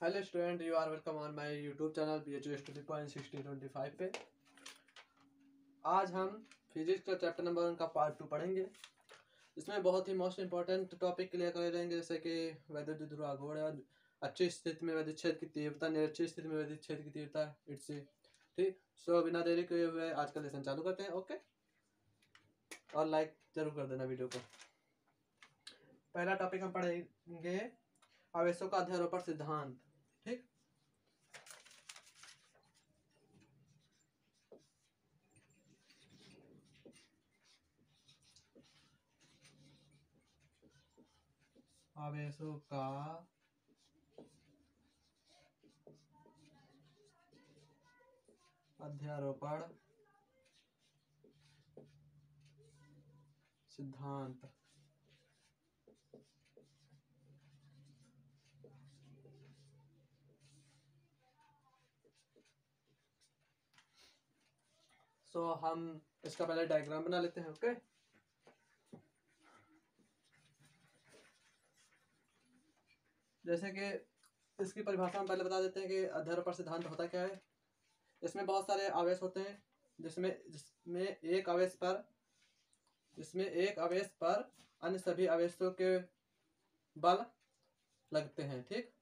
Hello student, you are welcome on my YouTube channel PHU Study Point 6025 पे। आज हम physics का chapter number 1 का पार्ट 2 पढ़ेंगे। इसमें बहुत ही मोस्ट इंपॉर्टेंट टॉपिक क्लियर कर लेंगे, जैसे कि वैद्युत ध्रुवागोण, अच्छी स्थिति में वैद्युत क्षेत्र की तीव्रता, निरक्षी स्थिति में वैद्युत क्षेत्र की तीव्रता, इट्स ठीक। सो बिना देरी किए हुए आज का लेसन चालू करते हैं। ओके, और लाइक जरूर कर देना वीडियो को। पहला टॉपिक हम पढ़ेंगे आवेशों का अध्यारोपण सिद्धांत। ठीक, आवेशों का अध्यारोपण सिद्धांत। सो हम इसका पहले डायग्राम बना लेते हैं। ओके, जैसे कि इसकी परिभाषा हम पहले बता देते हैं कि अध्यारोपण सिद्धांत होता क्या है। इसमें बहुत सारे आवेश होते हैं, जिसमें एक आवेश पर अन्य सभी आवेशों के बल लगते हैं। ठीक,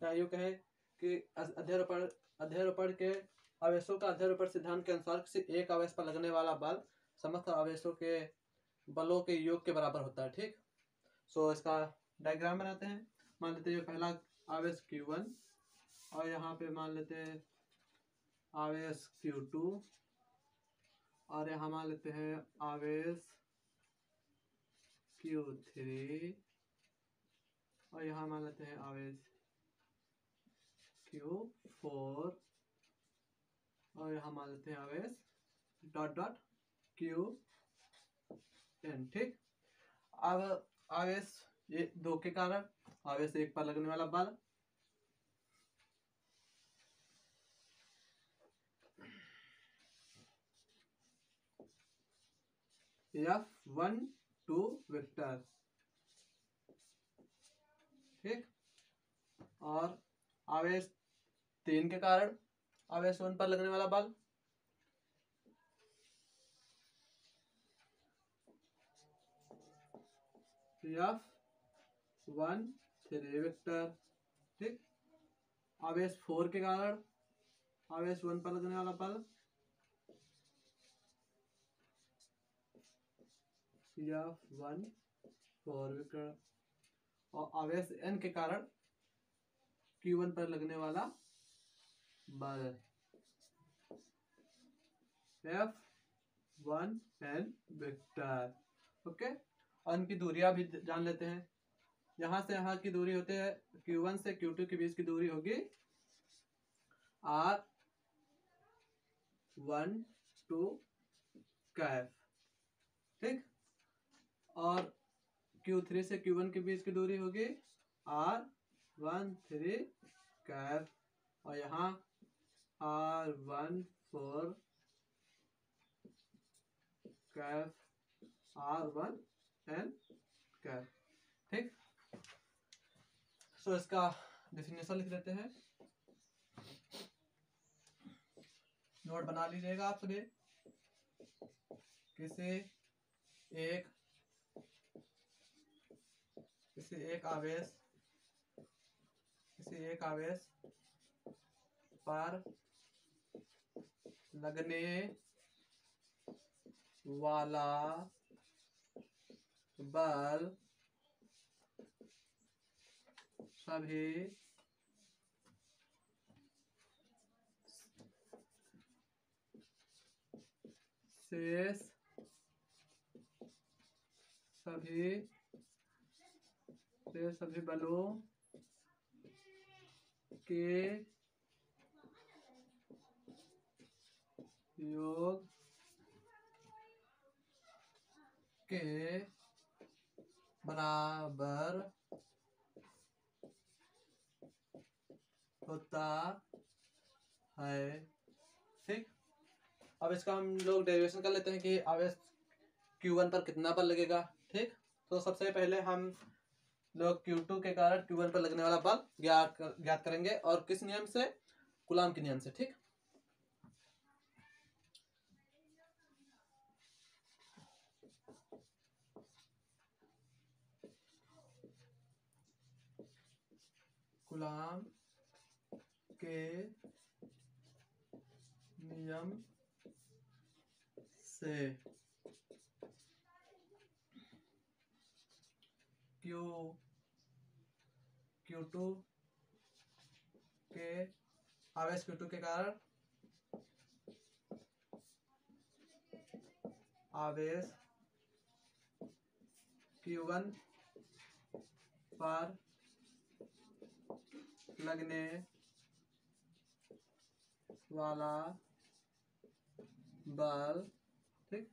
या यूँ कहें कि अध्यारोपण के आवेशों का अध्यारोपण सिद्धांत के अनुसार किसी एक आवेश पर लगने वाला बल समस्त आवेशों के बलों के योग के बराबर होता है। ठीक, सो इसका डायग्राम बनाते हैं। मान लेते हैं पहला आवेश Q1 और यहाँ पे मान लेते हैं आवेश Q2 और यहाँ मान लेते हैं आवेश Q3 और यहाँ मान लेते हैं आवेश Q4 और यहाँ मान लेते हैं आवेश Qn। ठीक, अब आवेश ये 2 के कारण आवेश 1 पर लगने वाला बल F12 वेक्टर। ठीक, और आवेश 3 के कारण आवेश 1 पर लगने वाला बल F13 वेक्टर। ठीक, आवेश 4 के कारण आवेश 1 पर लगने वाला बल F14 वेक्टर और आवेश n के कारण Q1 पर लगने वाला बल F1n वेक्टर। ओके, और इनकी दूरियां भी जान लेते हैं। यहाँ से यहाँ की दूरी होती है Q1 से Q2 के बीच की दूरी होगी R12 कैफ। ठीक, और Q3 से Q1 के बीच की दूरी होगी R13 कैफ और यहाँ R14 कैफ, R1n कैफ। ठीक, सो इसका डेफिनेशन लिख लेते हैं। नोट बना लीजिएगा आप सभी। किसी एक आवेश पर लगने वाला बल सभी शेष सभी बलों के योग के बराबर होता है। ठीक, अब इसका हम लोग डेरिवेशन कर लेते हैं कि आवेश Q1 पर कितना बल लगेगा। ठीक, तो सबसे पहले हम लोग Q2 के कारण Q1 पर लगने वाला बल ज्ञात करेंगे, और किस नियम से? कूलाम के नियम से। ठीक, कूलाम के नियम से Q2 के आवेश Q2 के कारण आवेश Q1 पर लगने वाला बल, ठीक,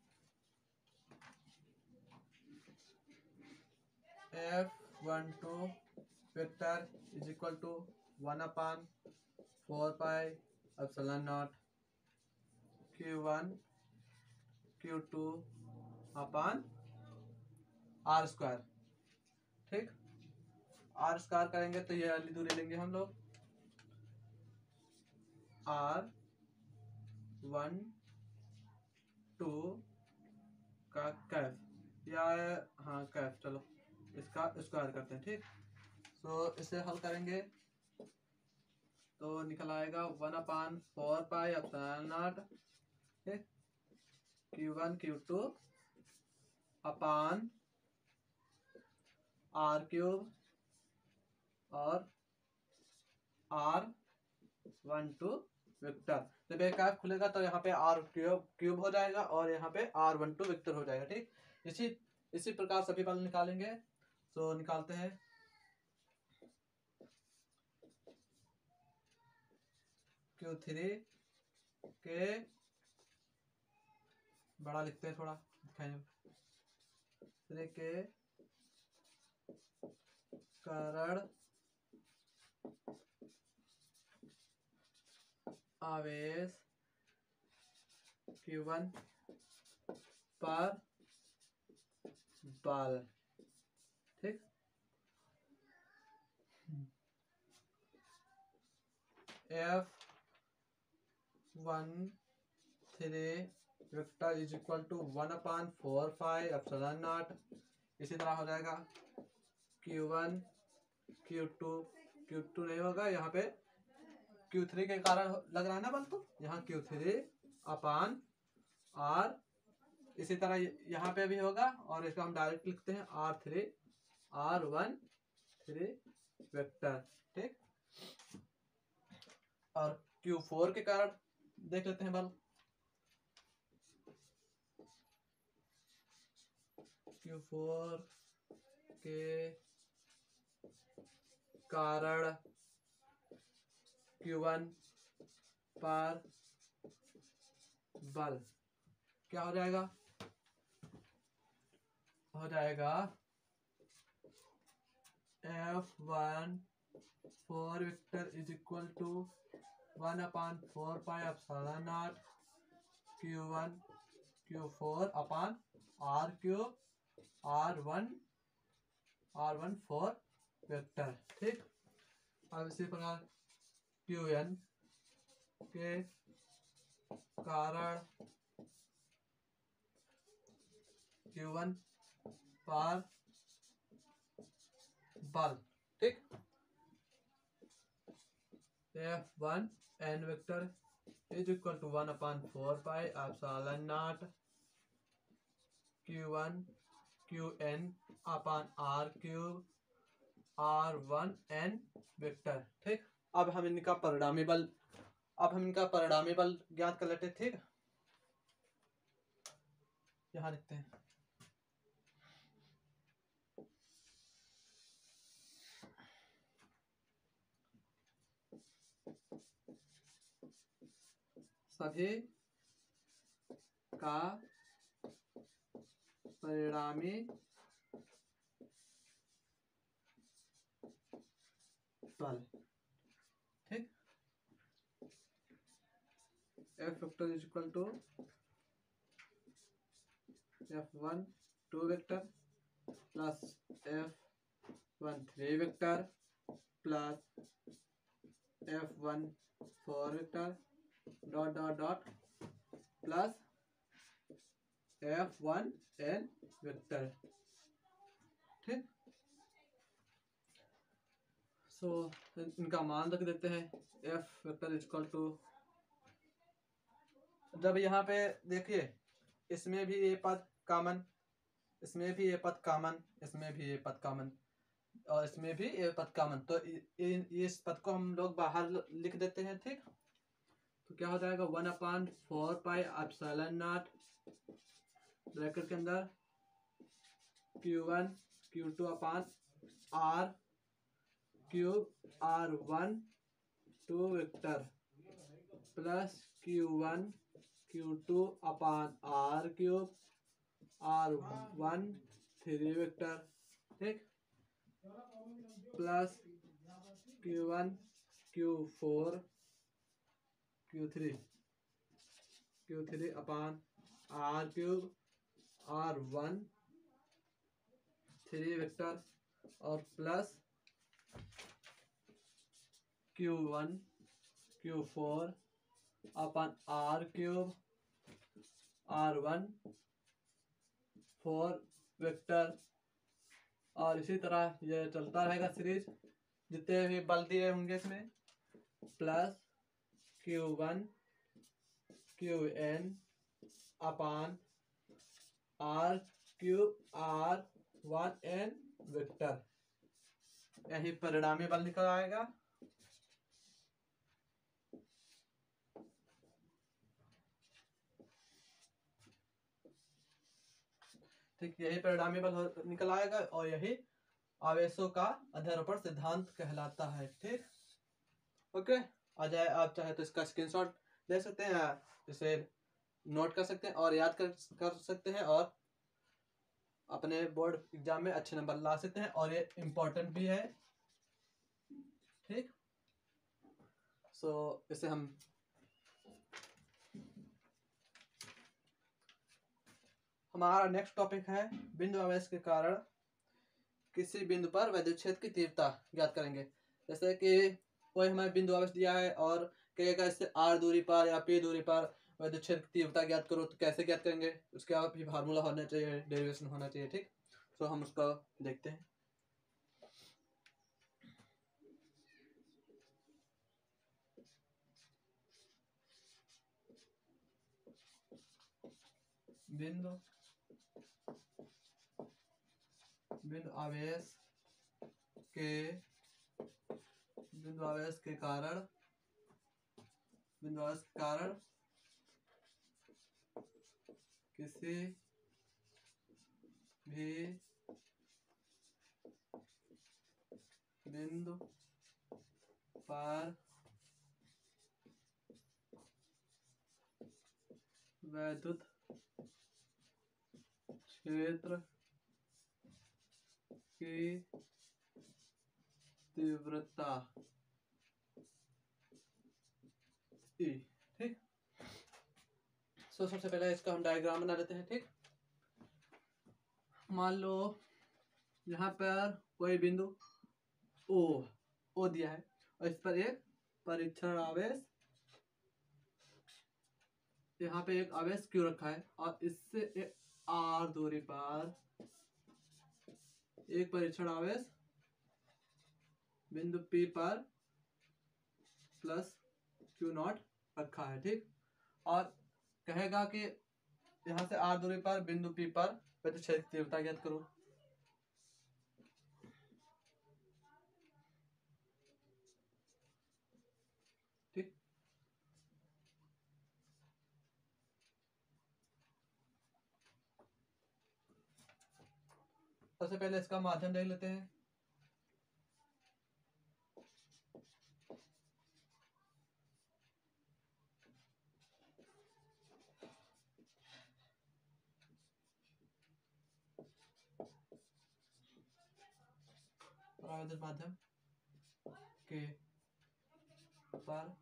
F12 vector is equal to 1/4 pi epsilon nought Q1 Q2 upon R square. ठीक, R स्क्वायर करेंगे तो ये वाली दूरी लेंगे हम लोग, R12 का कैफ, या हाँ कैफ, चलो इसका स्क्वायर करते हैं। ठीक, तो इसे हल करेंगे तो निकल आएगा 1/4 पाई एप्सिलॉन नॉट, ठीक, Q1 Q2 अपान R³ और R12 वेक्टर। जब एक कैफ खुलेगा तो यहाँ पे R³ हो जाएगा और यहाँ पे R12 वेक्टर हो जाएगा। ठीक, इसी प्रकार सभी बल निकालेंगे। तो निकालते हैं। Q3 के बड़ा लिखते हैं थोड़ा, Q3 के कारण आवेश Q1 पर बल, ठीक, F13 vector is equal to 1/4 pi epsilon nought. इसी तरह हो जाएगा Q1 Q2 नहीं होगा, यहाँ पे Q3 के कारण लग रहा है ना बल, तो यहाँ Q3 अपान R, इसी तरह यहाँ पे भी होगा, और इसको हम डायरेक्ट लिखते हैं R13 वेक्टर। ठीक, और Q4 के कारण देख लेते हैं बल। Q4 के कारण Q1 पर बल क्या हो जाएगा? हो जाएगा F14 vector is equal to 1/4 pi epsilon nought Q1 Q4 upon R³ R14 vector. ठीक, अब इसी प्रकार Qn के कारण Q1 पर बल, ठीक, F1n vector is equal to 1/4 pi epsilon nought Q1 Qn upon R³ R1n vector. ठीक, अब हम इनका परिणामी बल ज्ञात कर लेते हैं। ठीक, यहाँ लिखते हैं। सभी का परिणामी बल, ठीक, F vector is equal to F12 vector plus F1 3 vector plus F1 4 vector dot dot dot plus F1 n vector. ठीक, सो इनका मान रख देते हैं। F वेक्टर इक्वल टू, जब यहाँ पे देखिए इसमें भी ये पद कॉमन, इसमें भी ये पद कॉमन, इसमें भी ये पद कॉमन और इसमें भी ये पद कॉमन, तो इस पद को हम लोग बाहर लिख देते हैं। ठीक, तो क्या हो जाएगा 1/4 पाई एप्सिलॉन नॉट ब्रैकेट के अंदर Q1 Q2 upon R cube R1 2 vector plus Q1 Q2 upon R cube R1 3 vector. ठीक, प्लस Q1 Q4 Q3 अपान R क्यूब R1 3 वेक्टर और प्लस Q1 Q4 अपान R क्यूब R1 4 वेक्टर। और इसी तरह ये चलता रहेगा सीरीज, जितने भी बल दिए होंगे इसमें, प्लस Q1 Qn अपान R क्यूब R1n वेक्टर। यही परिणामी बल निकल आएगा। ठीक, यही परिणामी बल निकल आएगा और यही आवेशों का अध्यारोपण सिद्धांत कहलाता है। ठीक, ओके, आ जाए। आप चाहे तो इसका स्क्रीनशॉट ले सकते हैं, इसे नोट कर सकते हैं और याद कर सकते हैं और अपने बोर्ड एग्जाम में अच्छे नंबर ला सकते हैं और ये इम्पोर्टेंट भी है। ठीक, सो इसे हम हमारा नेक्स्ट टॉपिक है बिंदु आवेश के कारण किसी बिंदु पर विद्युत क्षेत्र की तीव्रता ज्ञात करेंगे। जैसे कि कोई हमें बिंदु आवेश दिया है और कहेगा इससे R दूरी पर या P दूरी पर विद्युत क्षेत्र की तीव्रता ज्ञात करो, तो कैसे ज्ञात करेंगे, उसका भी फार्मूला होना चाहिए, डेरिवेशन होना चाहिए। ठीक, तो हम उसका देखते हैं। बिंदु आवेश के कारण किसी भी बिंदु पर विद्युत क्षेत्र की तीव्रता E। ठीक, सो सबसे पहले इसका हम डायग्राम बना लेते हैं। ठीक, मान लो यहाँ पर कोई बिंदु O दिया है और इस पर एक परीक्षण आवेश, यहाँ पे एक आवेश Q रखा है और इससे एक R दूरी पर एक परीक्षण आवेश बिंदु P पर प्लस Q0 रखा है। ठीक, और कहेगा कि यहाँ से R दूरी पर बिंदु P पर विद्युत क्षेत्र की तीव्रता ज्ञात करो। ठीक, सबसे पहले इसका माध्यम देख लेते हैं। परावर्तित माध्यम के पर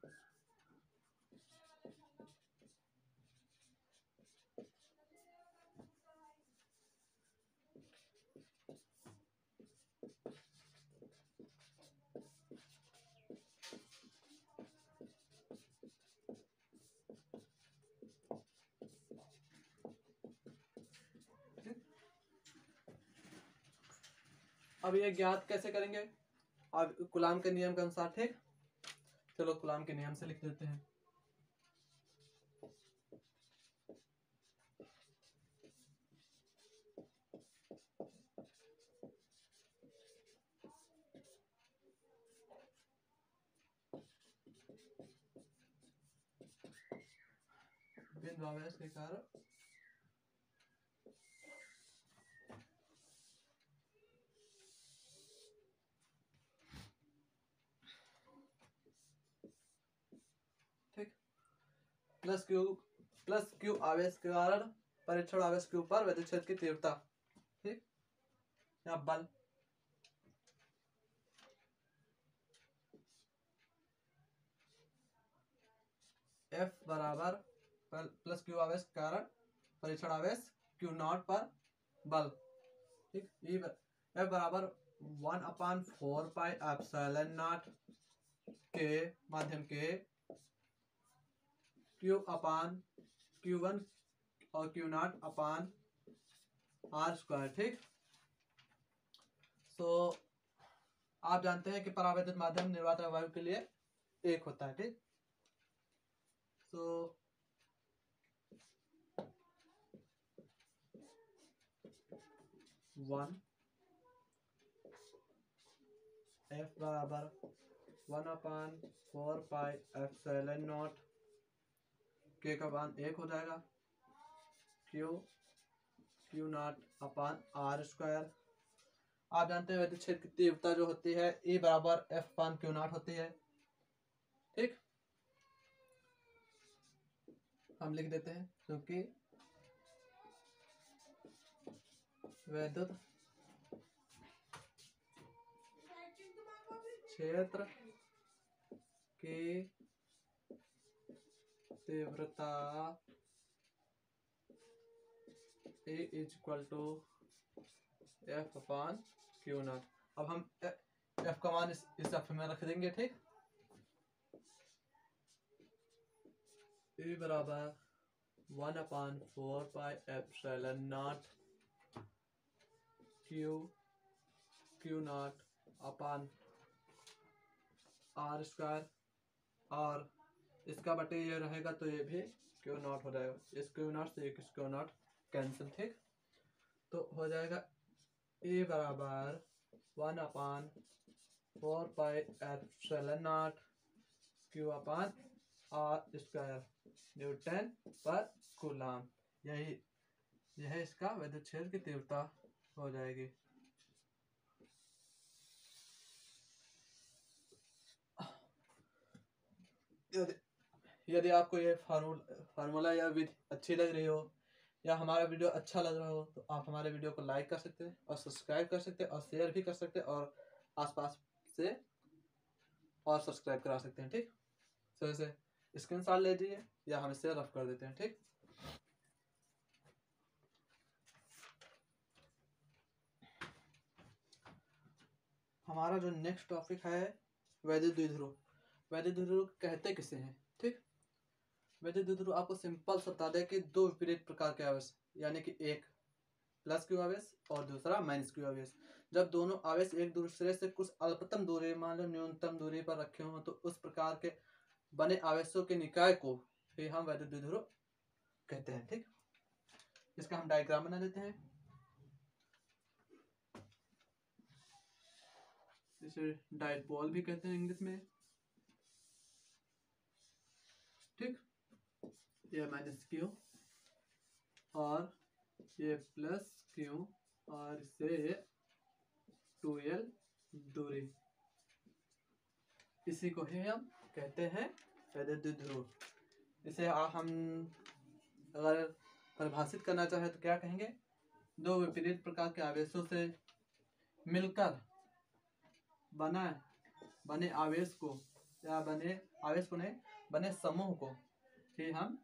अब ये ज्ञात कैसे करेंगे? अब कूलाम के नियम के अनुसार, ठीक। चलो कूलाम के नियम से लिख देते हैं। बिंदु आवेश के कारण प्लस क्यू आवेश के कारण परीक्षण आवेश के ऊपर विद्युत क्षेत्र की तीव्रता, ठीक, या बल। F बराबर प्लस क्यू आवेश के कारण परीक्षण आवेश क्यू नॉट पर बल, ठीक। F बराबर 1/4 पाई एप्सिलॉन नॉट के माध्यम के Q/Q1 और Q0/R², ठीक। सो आप जानते हैं कि परावैद्युत माध्यम निर्वात वायु के लिए एक होता है, ठीक। सो F बराबर 1/4 पाई एप्सिलॉन नॉट के का मान 1 हो जाएगा, Q0/R²। आप जानते हैं विद्युत क्षेत्र की तीव्रता जो होती है E बराबर F/Q0 होती है, ठीक। हम लिख देते हैं क्योंकि विद्युत क्षेत्र की तीव्रता E = F/Q0। अब हम F का मान इस F में रख देंगे, ठीक। E बराबर 1/4 पाई एप्सिलॉन नॉट Q0/R², और इसका बटे ये रहेगा तो ये भी Q0 हो जाएगा। इस Q0 से एक Q0 कैंसिल, ठीक। तो हो जाएगा E बराबर 1/4 pi epsilon not Q/R² Newton पर कूलाम। यह इसका विद्युत क्षेत्र की तीव्रता हो जाएगी। यदि आपको ये फार्मूला या विधि अच्छी लग रही हो या हमारा वीडियो अच्छा लग रहा हो तो आप हमारे वीडियो को लाइक कर सकते हैं और सब्सक्राइब कर सकते हैं और शेयर भी कर सकते हैं और आसपास से और सब्सक्राइब करा सकते हैं, ठीक। तो इसे स्क्रीनशॉट ले लीजिए या हम इसे रफ कर देते हैं, ठीक। हमारा जो नेक्स्ट टॉपिक है वैद्युत द्विध्रुव। वैद्युत द्विध्रुव कहते किसे हैं, ठीक। वैद्युत द्विध्रुव आपको सिंपल सा बता दें कि दो विपरीत प्रकार के आवेश, यानी कि एक प्लस क्यू आवेश और दूसरा माइनस क्यू आवेश, जब दोनों आवेश एक दूसरे से कुछ अल्पतम दूरी, मान लो न्यूनतम दूरी पर रखे हों, तो उस प्रकार के बने आवेशों के निकाय को ही हम वैद्युत द्विध्रुव कहते हैं, ठीक। इसका हम डायग्राम बना देते हैं। इसे डायपोल भी कहते हैं इंग्लिश में, ठीक। ये माइनस क्यू और ये प्लस क्यू और इसे 2L दूरी, इसी को ही हम कहते हैं वैद्युत द्विध्रुव। इसे हम अगर परिभाषित करना चाहे तो क्या कहेंगे? दो विपरीत प्रकार के आवेशों से मिलकर बने आवेश को या बने समूह को ही हम,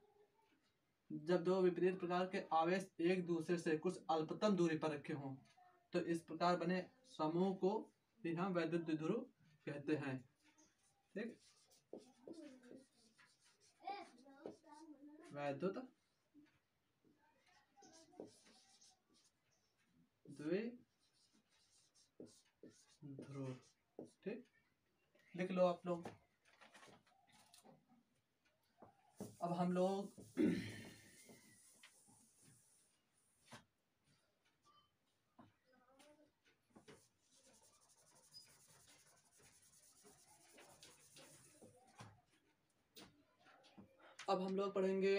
जब दो विपरीत प्रकार के आवेश एक दूसरे से कुछ अल्पतम दूरी पर रखे हों, तो इस प्रकार बने समूह को ही हम वैद्युत द्विध्रुव कहते हैं, ठीक। वैद्युत द्विध्रुव ध्रुव। ठीक, लिख लो आप लोग। अब हम लोग पढ़ेंगे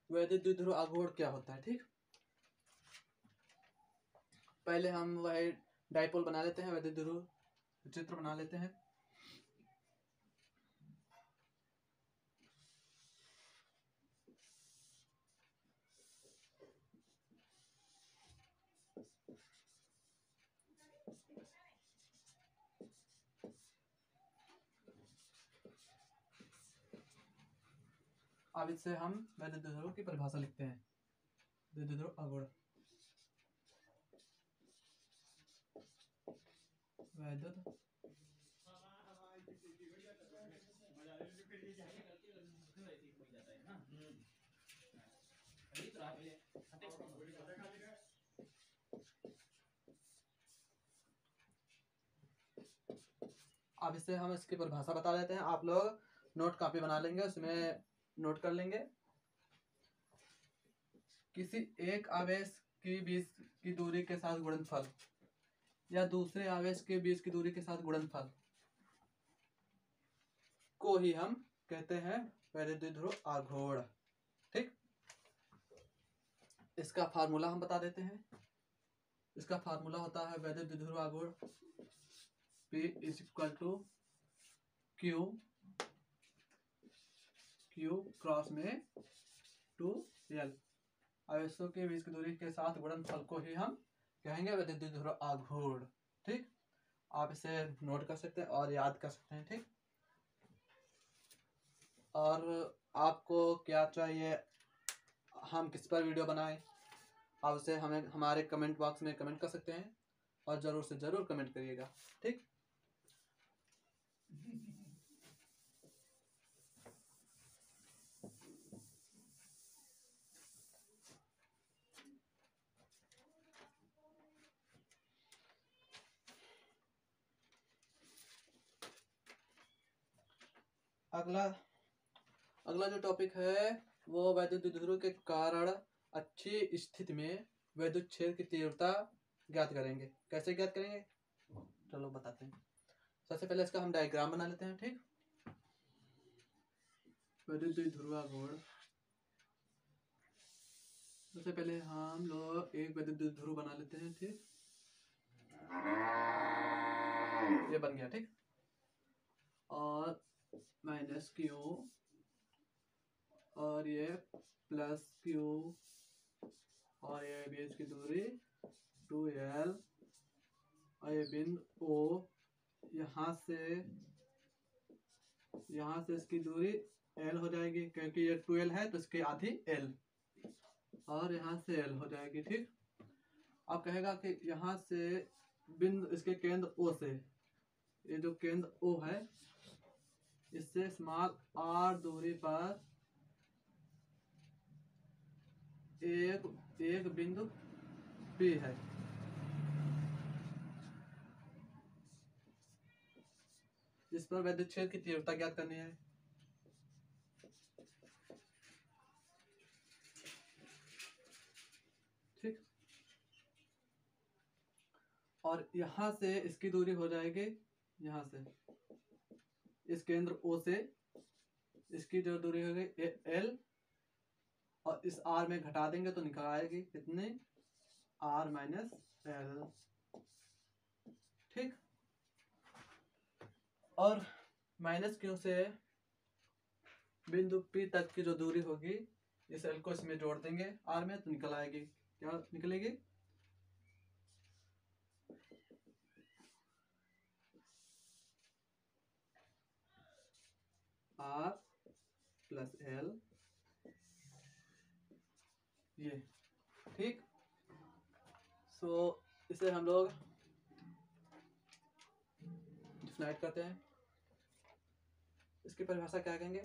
वैद्युत द्विध्रुव आघूर्ण क्या होता है। ठीक, पहले हम वह डाइपोल बना लेते हैं, वैद्युत द्विध्रुव चित्र बना लेते हैं। अब इससे हम वैद्युत द्विध्रुव की परिभाषा लिखते हैं। द्विध्रुव आघूर्ण, वैद्युत अब इससे हम इसकी परिभाषा बता देते हैं। आप लोग नोट कापी बना लेंगे, उसमें नोट कर लेंगे। किसी एक आवेश की बीच की दूरी के साथ गुणनफल या दूसरे आवेश के बीच की दूरी के साथ गुणनफल को ही हम कहते हैं वैद्युत द्विध्रुव आघूर्ण। ठीक, इसका फार्मूला हम बता देते हैं। इसका फार्मूला होता है वैद्युत द्विध्रुव आघूर्ण P is equal to Q cross में 2L। आवेशों के बीच की दूरी के साथ गुणनफल को ही हम कहेंगे वैद्युत द्विध्रुव आघूर्ण। ठीक, आप इसे नोट कर सकते हैं और याद कर सकते हैं। ठीक, और आपको क्या चाहिए, हम किस पर वीडियो बनाएं, आप उसे हमें हमारे कमेंट बॉक्स में कमेंट कर सकते हैं और ज़रूर से ज़रूर कमेंट करिएगा। ठीक, अगला जो टॉपिक है वो वैद्युत द्विध्रुव के कारण अच्छी स्थिति में वैद्युत क्षेत्र की तीव्रता ज्ञात करेंगे। कैसे ज्ञात करेंगे, चलो बताते हैं। सबसे पहले इसका हम डायग्राम बना लेते हैं। ठीक, वैद्युत द्विध्रुव आघूर्ण, सबसे पहले हम लोग एक वैद्युत द्विध्रुव बना लेते हैं। ठीक, ये बन गया। ठीक, और माइनस Q और ये प्लस Q और ये बीच की दूरी 2L और ये बिंदु O, यहाँ से इसकी दूरी L हो जाएगी क्योंकि ये 2L है तो इसकी आधी L, और यहाँ से L हो जाएगी। ठीक, अब कहेगा कि यहाँ से बिंदु इसके केंद्र O से, ये जो केंद्र O है इससे स्मॉल r दूरी पर एक बिंदु P है। जिस पर वैद्युत क्षेत्र की तीव्रता ज्ञात करनी है। ठीक, और यहाँ से इसकी दूरी हो जाएगी, यहाँ से इस केंद्र O से इसकी जो दूरी होगी L, और इस R में घटा देंगे तो निकल आएगी कितने, R माइनस L। ठीक, और माइनस Q से बिंदु P तक की जो दूरी होगी इस L को इसमें जोड़ देंगे R में तो निकल आएगी, क्या निकलेगी, R प्लस L, ये। ठीक, सो इसे हम लोग डिफाइन करते हैं। इसकी परिभाषा क्या कहेंगे,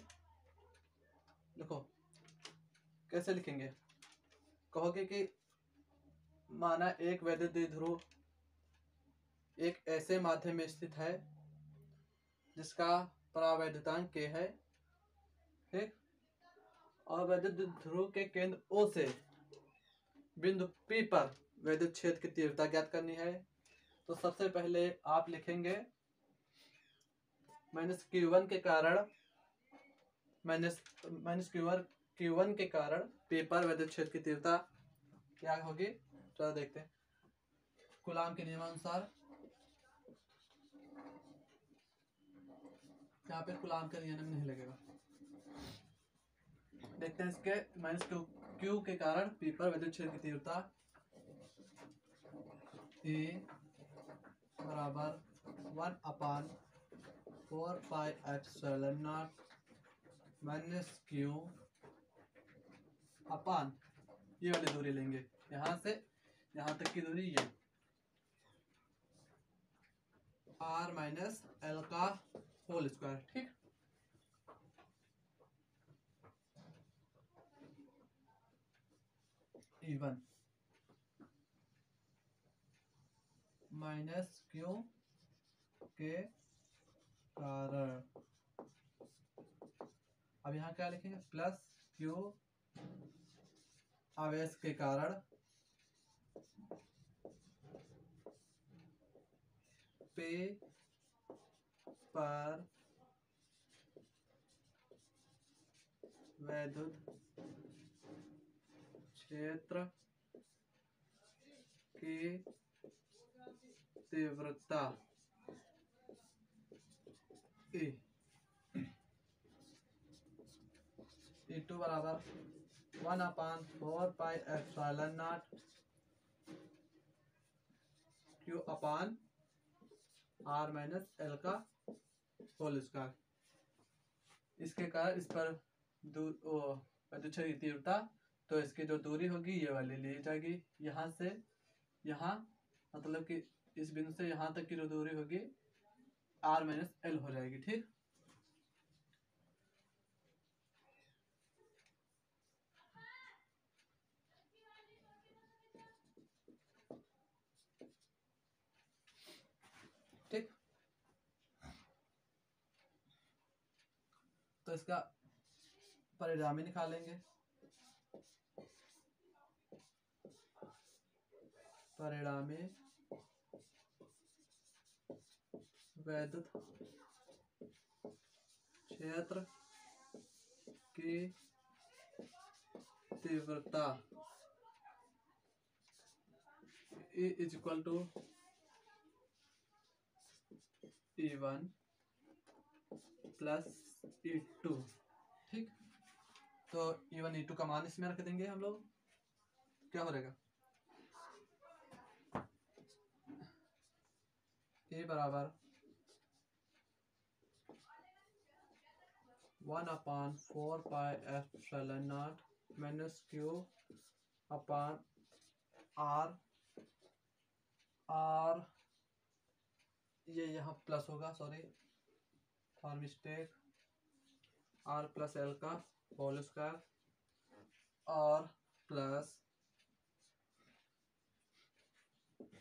देखो कैसे लिखेंगे, कहोगे कि माना एक वैद्युत द्विध्रुव एक ऐसे माध्यम में स्थित है जिसका परावैद्युतांक k है, ठीक। और वैद्युत ध्रुव के केंद्र O से बिंदु P पर वैद्युत क्षेत्र की तीव्रता ज्ञात करनी है। तो सबसे पहले आप लिखेंगे माइनस Q1 के कारण Q1 के कारण P पर वैद्युत क्षेत्र की तीव्रता क्या होगी, चलो देखते हैं। कूलाम के नियमानुसार यहाँ पे कूलाम का नियम नहीं लगेगा। देखते हैं इसके माइनस क्यू के कारण पी पर विद्युत क्षेत्र की तीव्रता E बराबर 1/4πε0 माइनस क्यू अपान ये वाली दूरी लेंगे, यहाँ से यहाँ तक की दूरी ये r माइनस एल का होल स्क्वायर, ठीक। E1 माइनस क्यू के कारण, अब यहाँ क्या लिखेंगे, प्लस क्यू आवेश के कारण पे पर वैद्युत क्षेत्र की तीव्रता E2 बराबर 1/4πε0 क्यू अपान r माइनस एल का होल स्क्वायर। इसके कारण इस पर विद्युत क्षेत्र की तीव्रता, तो इसकी जो दूरी होगी ये वाली ली जाएगी, यहाँ से यहाँ मतलब कि इस बिंदु से यहाँ तक की जो दूरी होगी r माइनस एल हो जाएगी, ठीक। ठीक, तो इसका परिणामी निकालेंगे। परिणामी वैद्युत क्षेत्र की तीव्रता E is equal to E1 plus E2, ठीक। तो E1 E2 का मान इसमें रख देंगे हम लोग, क्या हो रहेगा, E बराबर 1/4πε0 माइनस क्यू अपान r ये यहाँ प्लस होगा, sorry for mistake, r plus L का होल स्क्वायर और प्लस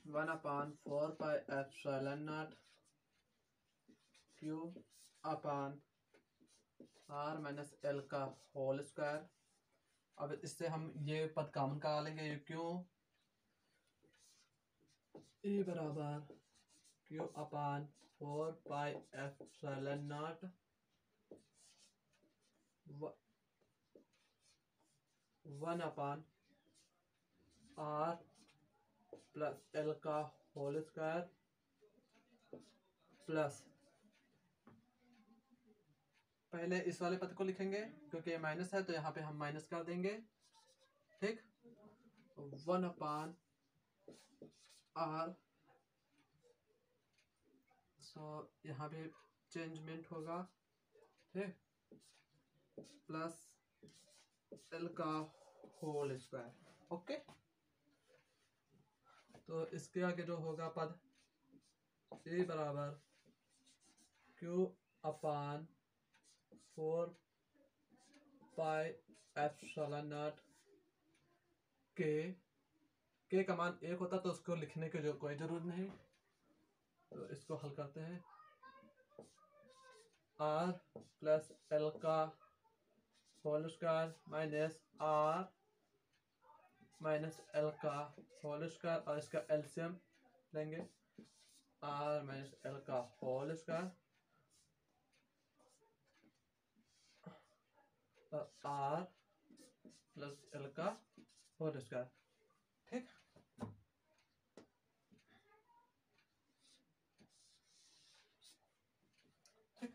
1/4πε0 क्यू अपान r माइनस एल का होल स्क्वायर। अब इससे हम ये पद कॉमन करा लेंगे, ये क्यों, E बराबर क्यू अपान 4πε0 1/r प्लस एल का होल स्क्वायर प्लस, पहले इस वाले पद को लिखेंगे क्योंकि ये माइनस है तो यहाँ पे हम माइनस कर देंगे, ठीक। 1/r सो यहाँ पे चेंजमेंट होगा, ठीक, प्लस एल का होल स्क्वायर, ओके। तो इसके आगे जो होगा पद ए बराबर क्यू अपान 4πε0 के का मान 1 होता तो उसको लिखने की जो कोई जरूरत नहीं, तो इसको हल करते हैं। आर प्लस एल का whole square minus R minus L का होल स्क्वायर, और इसका एलसीएम लेंगे। आर माइनस एल का होल स्क्वायर और आर प्लस एल का होल स्क्वायर। ठीक, ठीक।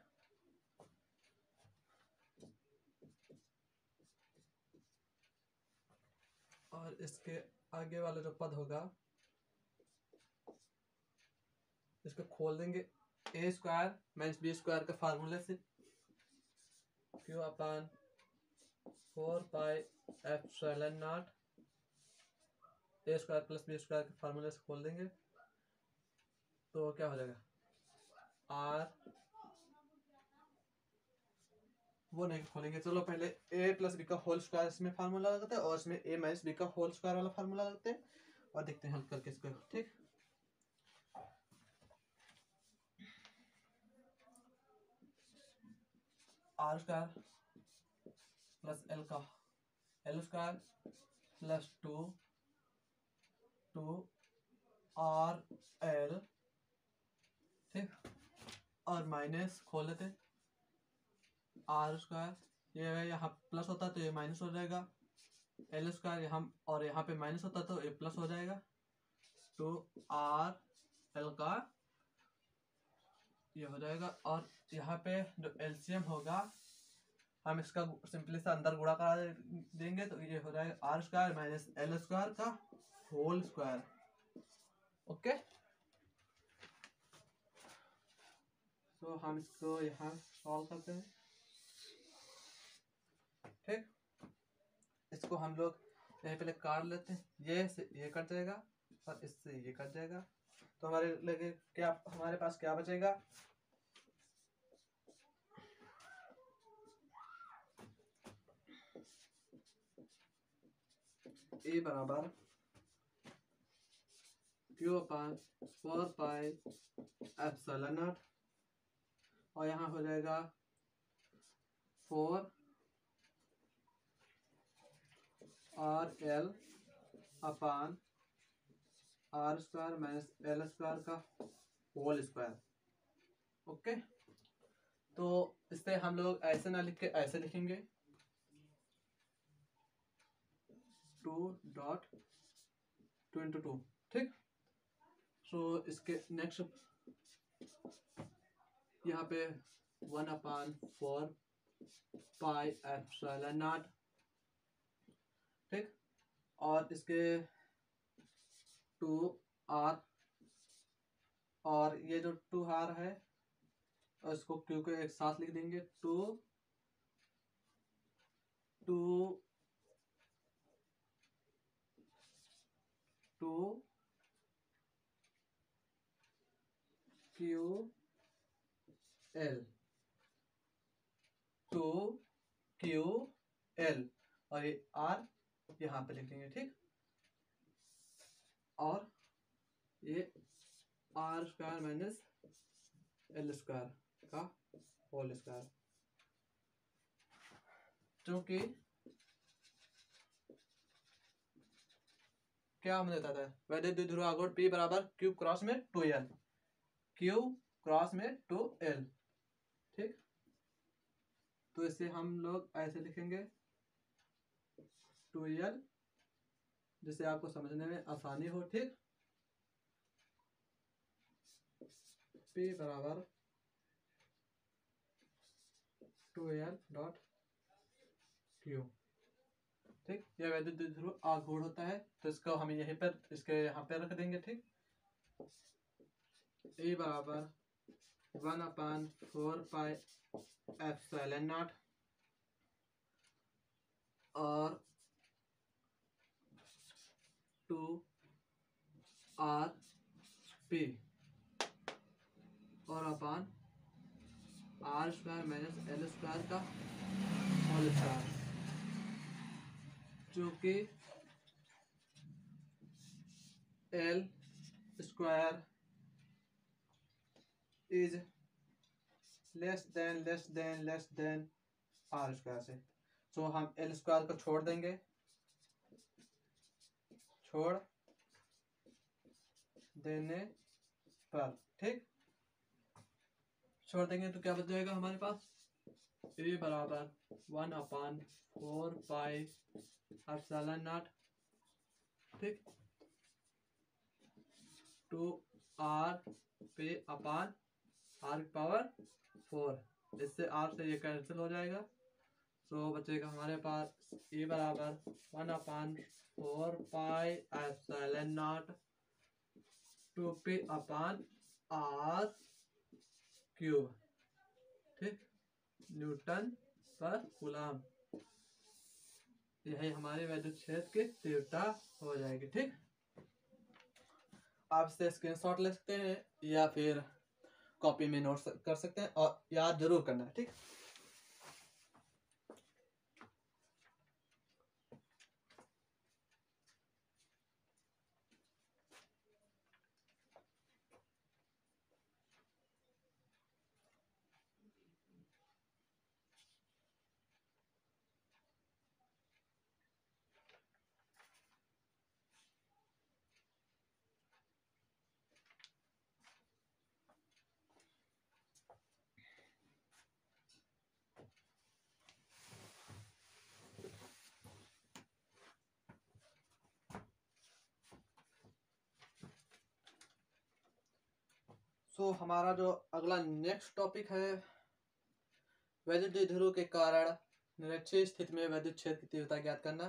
और इसके आगे वाला जो पद होगा इसको खोल देंगे। A square minus B square के फार्मूले से Q upon 4 pi epsilon nought A square plus B square के फार्मूले से खोल देंगे। तो क्या हो जाएगा, आर वो नहीं खोलेंगे। चलो पहले ए प्लस बी का होल स्क्वायर इसमें फार्मूला लगाते हैं और इसमें ए माइनस बी का होल स्क्वायर वाला फार्मूला लगाते हैं और देखते हैं हल करके इसको। ठीक, आर स्क्वायर प्लस एल का L square plus 2 R L. ठीक, और माइनस खोल लेते हैं। आर स्क्वायर ये यहाँ प्लस होता तो ये माइनस हो जाएगा, एल स्क्वायर यहाँ और यहाँ पे माइनस होता तो ये प्लस हो जाएगा। 2 आर एल का ये हो जाएगा, और यहाँ पे जो एलसीएम होगा हम इसका सिंपली से अंदर गुणा करा देंगे तो ये हो जाएगा R square minus L square का होल स्क्वायर। ओके, तो हम इसको यहाँ सॉल्व करते हैं। ठीक, इसको हम लोग यहाँ पहले काट लेते हैं। ये से ये कट जाएगा और इससे ये कट जाएगा, तो हमारे लगे क्या, हमारे पास क्या बचेगा, ए बराबर Q upon 4 pi epsilon nought, और यहाँ हो जाएगा 4 R L upon R square minus L square का होल स्क्वायर। ओके, तो इसे हम लोग ऐसे ना लिख के ऐसे लिखेंगे 2.2 ठीक। सो इसके नेक्स्ट यहाँ पे 1/4 पाई एप्सिलॉन नॉट। ठीक, और इसके 2r, और ये जो 2r है और इसको क्यू को एक साथ लिख देंगे 2 क्यू एल 2 क्यू एल, और ये आर यहाँ पे लिखेंगे। ठीक, और ये R square minus L square का होल स्क्वायर, जो कि क्या हमने बताया था, वैद्य द्विध्रुव आघूर्ण P बराबर क्यू क्रॉस में 2l, क्यू क्रॉस में 2l। ठीक, तो इसे हम लोग ऐसे लिखेंगे 2l, जिससे आपको समझने में आसानी हो। ठीक, P बराबर 2l डॉट क्यू। ठीक, यह वैद्युत द्विध्रुव आघूर्ण होता है, तो इसको हम यहीं पर इसके यहाँ पे रख देंगे। ठीक, ए बराबर 1/4 पाई एप्सिलॉन नॉट और 2r p और upon R square minus L square का होल स्क्वायर, जो कि L square is less than R square से। सो हम एल स्क्वायर को छोड़ देंगे, छोड़ देने पर, ठीक, छोड़ देंगे तो क्या बच जाएगा हमारे पास, ए बराबर 1/4 पाई एप्सिलॉन नॉट, ठीक, 2r पे अपान r की पावर 4, इससे r से ये कैंसिल हो जाएगा। तो बचेगा हमारे पास ए बराबर 1/4 pi epsilon not 2p upon r cube, ठीक, न्यूटन पर कूलम। यही हमारे विद्युत क्षेत्र की तीव्रता हो जाएगी, ठीक। आप इससे स्क्रीनशॉट ले सकते हैं या फिर कॉपी में नोट कर सकते हैं और याद जरूर करना है, ठीक। हमारा जो अगला नेक्स्ट टॉपिक है, वैद्युत द्विध्रुव के कारण निरक्षीय स्थिति में वैद्युत क्षेत्र की तीव्रता ज्ञात करना,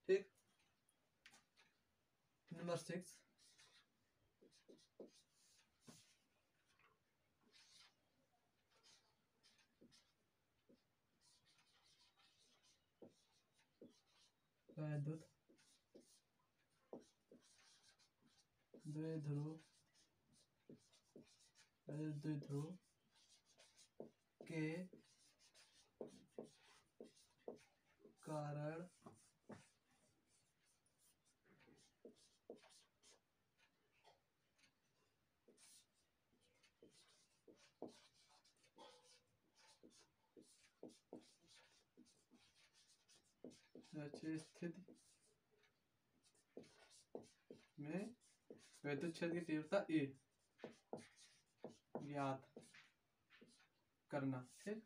ठीक। नंबर 6, वैद्युत द्विध्रुव के कारण निरक्षीय स्थिति में वैद्युत क्षेत्र की तीव्रता E ज्ञात करना, ठीक।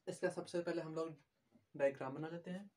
इसका सबसे पहले हम लोग डायग्राम बना लेते हैं।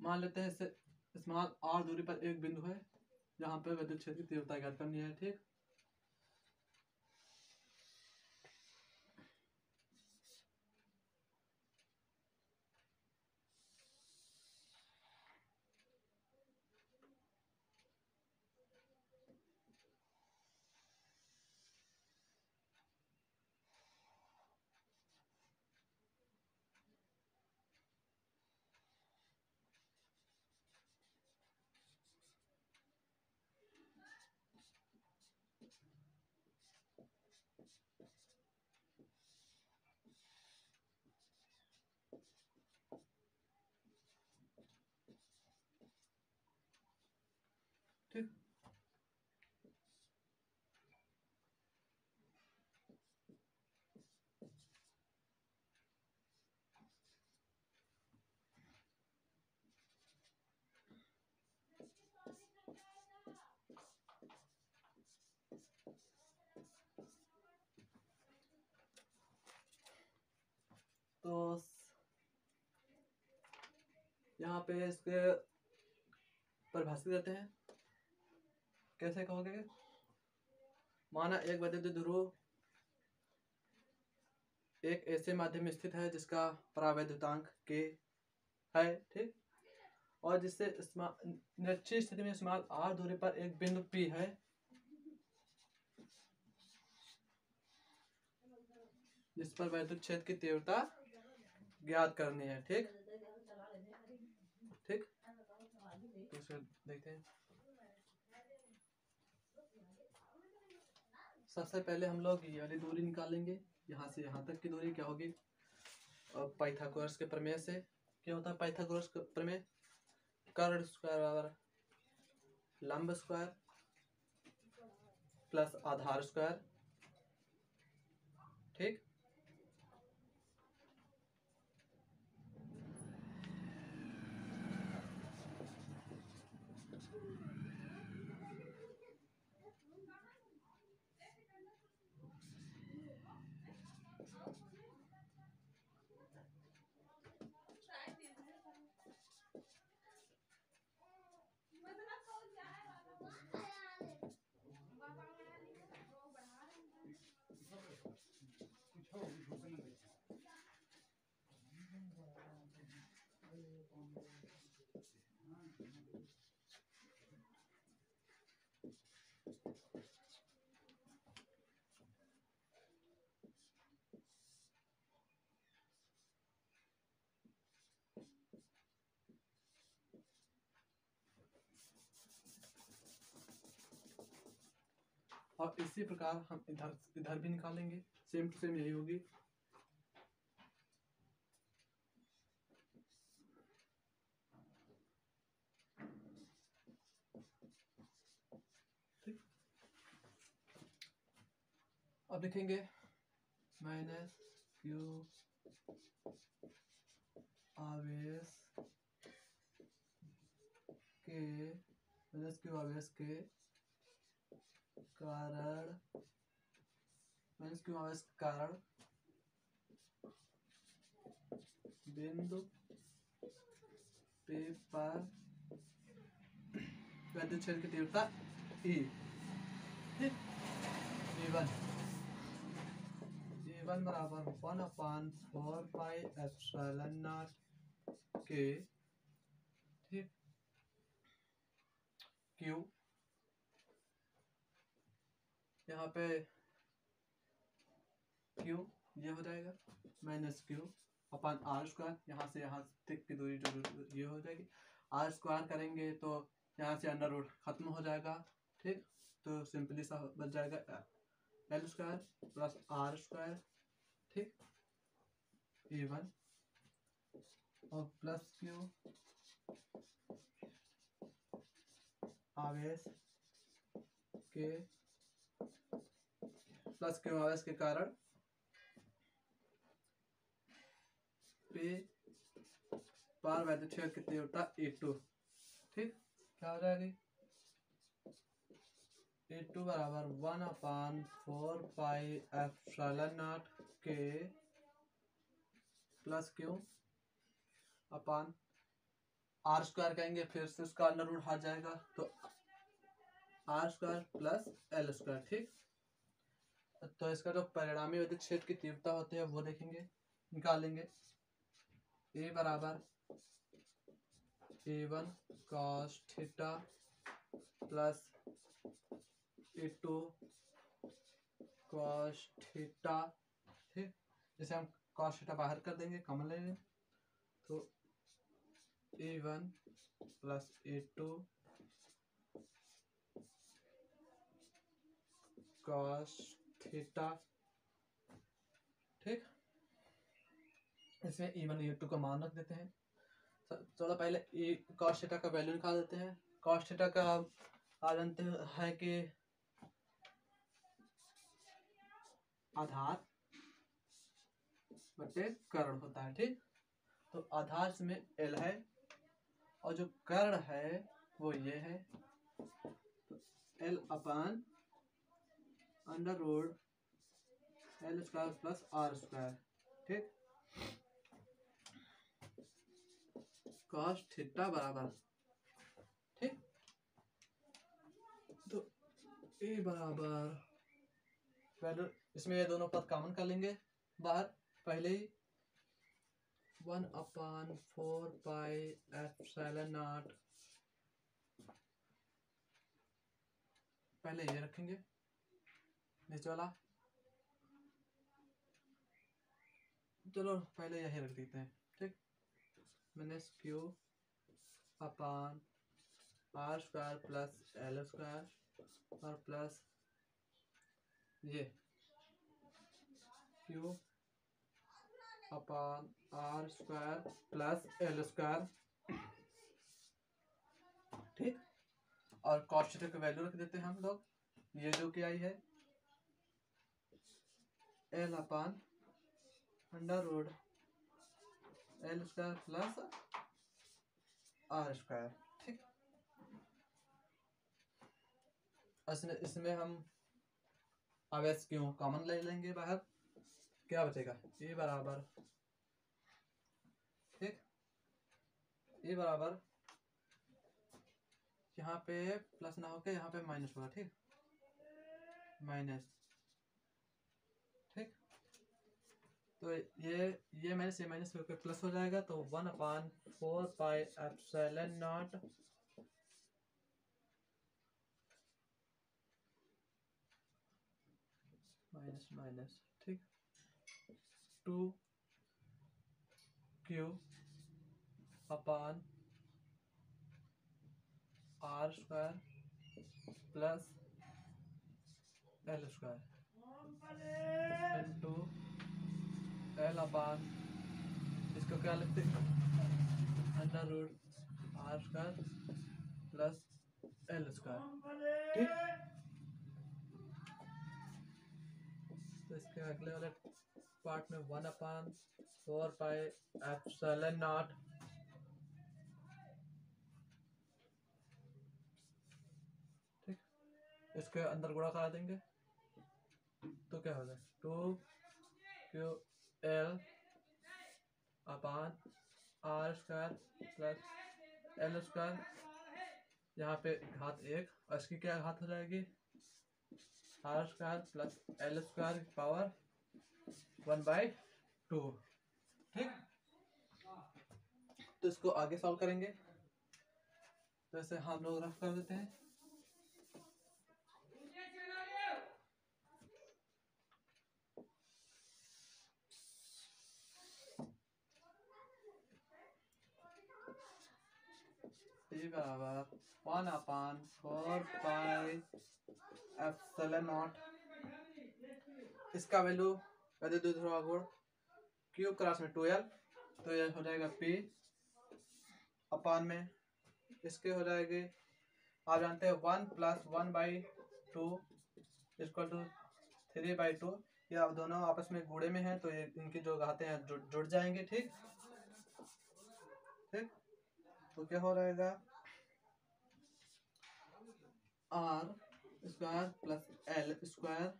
मान लेते हैं इससे स्मॉल r दूरी पर एक बिंदु है जहां पर विद्युत क्षेत्र की तीव्रता ज्ञात करनी है, ठीक। ठीक, तो यहाँ पे इसके परिभाषित करते हैं। कैसे कहोगे, माना एक विद्युत ध्रुव एक ऐसे माध्यम में स्थित है जिसका परावैद्युतांक K है, ठीक, और जिससे निरक्षीय स्थिति में स्मॉल r दूरी पर एक बिंदु P है, जिस पर वैद्युत क्षेत्र की तीव्रता ज्ञात करनी है। ठीक ठीक, तो इसे देखते हैं। सबसे पहले हम लोग ये वाली दूरी निकालेंगे, यहाँ से यहाँ तक की दूरी क्या होगी। और पाइथागोरस के प्रमेय से क्या होता है, पाइथागोरस का प्रमेय, कर्ण स्क्वायर बराबर लंब स्क्वायर प्लस आधार स्क्वायर। ठीक, और इसी प्रकार हम इधर इधर भी निकालेंगे, सेम टू सेम यही होगी। ठीक, अब लिखेंगे माइनस क्यू आवेश के माइनस क्यू आवेश के कारण माइनस क्यू आवेश के कारण बिंदु P पर वैद्युत क्षेत्र की तीव्रता E। ठीक, E1 बराबर 1/4πε0 के ठीक Q, यहाँ पे Q ये हो जाएगा माइनस Q अपन R स्क्वायर, यहाँ से यहाँ तक की दूरी जो ये हो जाएगी। R स्क्वायर करेंगे तो यहाँ से अंडर रूट खत्म हो जाएगा। ठीक, तो सिंपली सा बच जाएगा L square plus R square. ठीक, E1 और प्लस Q आवेश के प्लस Q आवेश के कारण P पर वैद्युत क्षेत्र की तीव्रता E2। ठीक, क्या हो जाएगी, E2 बराबर 1/4πε0 के प्लस Q अपान R स्क्वायर कहेंगे, फिर से उसका अंडर रूट हट जाएगा तो R square plus L square. ठीक, तो इसका जो परिणामी विद्युत क्षेत्र की तीव्रता होती है वो देखेंगे, निकालेंगे। A बराबर A1 cos theta plus A2 cos theta. ठीक, जैसे हम cos थीटा बाहर कर देंगे, कॉमन लेंगे, तो A1 plus A2 cos theta. ठीक, इसमें E1 E2 का मान रख देते हैं। चलो पहले cos थीटा का वैल्यू निकाल देते हैं। cos थीटा का आप जानते हैं कि आधार बटे कर्ण होता है। ठीक, तो आधार में L है और जो कर्ण है वो ये है, तो L upon under root L square plus R square. ठीक, cos थीटा बराबर, ठीक, तो A बराबर वैल्यू, इसमें ये दोनों पद कॉमन कर लेंगे बाहर, पहले ही 1/4πε0 पहले ये रखेंगे नीचे वाला, चलो पहले यही रख देते हैं, ठीक। Minus Q upon R square plus L square और प्लस ये Q upon R square plus L square, ठीक। और कॉस थीटा की वैल्यू रख देते हैं हम लोग, ये जो कि आई है L upon under root L square plus R square, ठीक। इसमें हम अब एस क्यों कॉमन ले लेंगे बाहर, क्या बचेगा ए बराबर, ठीक, ए बराबर यहाँ पे प्लस ना होके यहाँ पे माइनस होगा, ठीक, माइनस, ठीक। तो ये माइनस होकर प्लस हो जाएगा, तो 1/4 एप्सिलॉन नॉट माइनस माइनस, ठीक, 2q upon R square plus L square into L upon, इसको क्या लिखते हैं under root R square plus L square, ठीक। तो इसके अगले वाले पार्ट में 1/4 एप्सिलॉन नॉट इसके अंदर गुणा करा देंगे, तो क्या होगा 2ql upon R square plus L square, यहाँ पे घात 1 और इसकी क्या घात हो जाएगी R square plus L square की पावर 1/2, ठीक। तो इसको आगे सॉल्व करेंगे, तो इसे हम लोग रफ कर देते हैं। ये बराबर 1/4 एप्सिलॉन नॉट, इसका वैल्यू यदि दूसरा गुण क्यूब क्रॉस में 2l, तो ये हो जाएगा p अपान में इसके हो जाएंगे, आप जानते हैं 1 + 1/2 इक्वल टू 3/2, ये आप दोनों आपस में गुणे में हैं, तो ये इनकी जो घातें हैं जुड़ जाएंगे, ठीक, ठीक। तो क्या हो रहेगा R square plus L square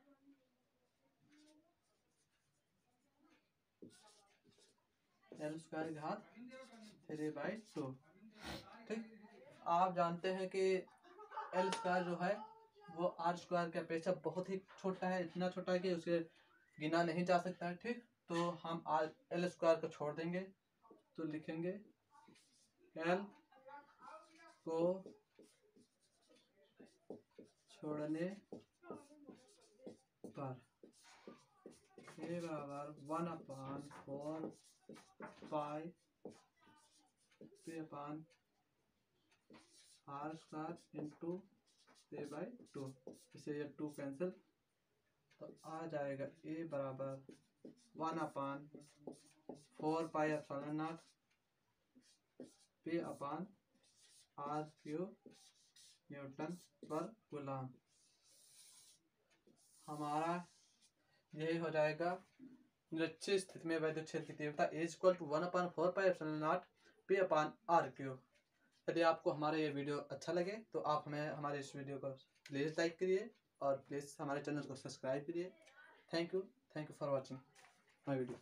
घात 3/2, ठीक। आप जानते हैं कि एल स्क्वायर जो है वो आर स्क्वायर की अपेक्षा बहुत ही छोटा है, इतना छोटा है कि उसे गिना नहीं जा सकता है, ठीक। तो हम आर एल स्क्वायर को छोड़ देंगे, तो लिखेंगे एल को छोड़ने पर ए बराबर 1/4 p upon R square into 3/2, इसे ये 2 कैंसिल, तो आ जाएगा ए बराबर 1/4 epsilon nought p upon R cube newton per coulomb. हमारा यही हो जाएगा निरक्षीय स्थिति में वैद्युत क्षेत्र की तीव्रता = 1/4 epsilon nought p upon R cube. यदि आपको हमारा ये वीडियो अच्छा लगे तो आप हमें हमारे इस वीडियो को प्लीज़ लाइक करिए और प्लीज़ हमारे चैनल को सब्सक्राइब करिए। Thank you for watching my video.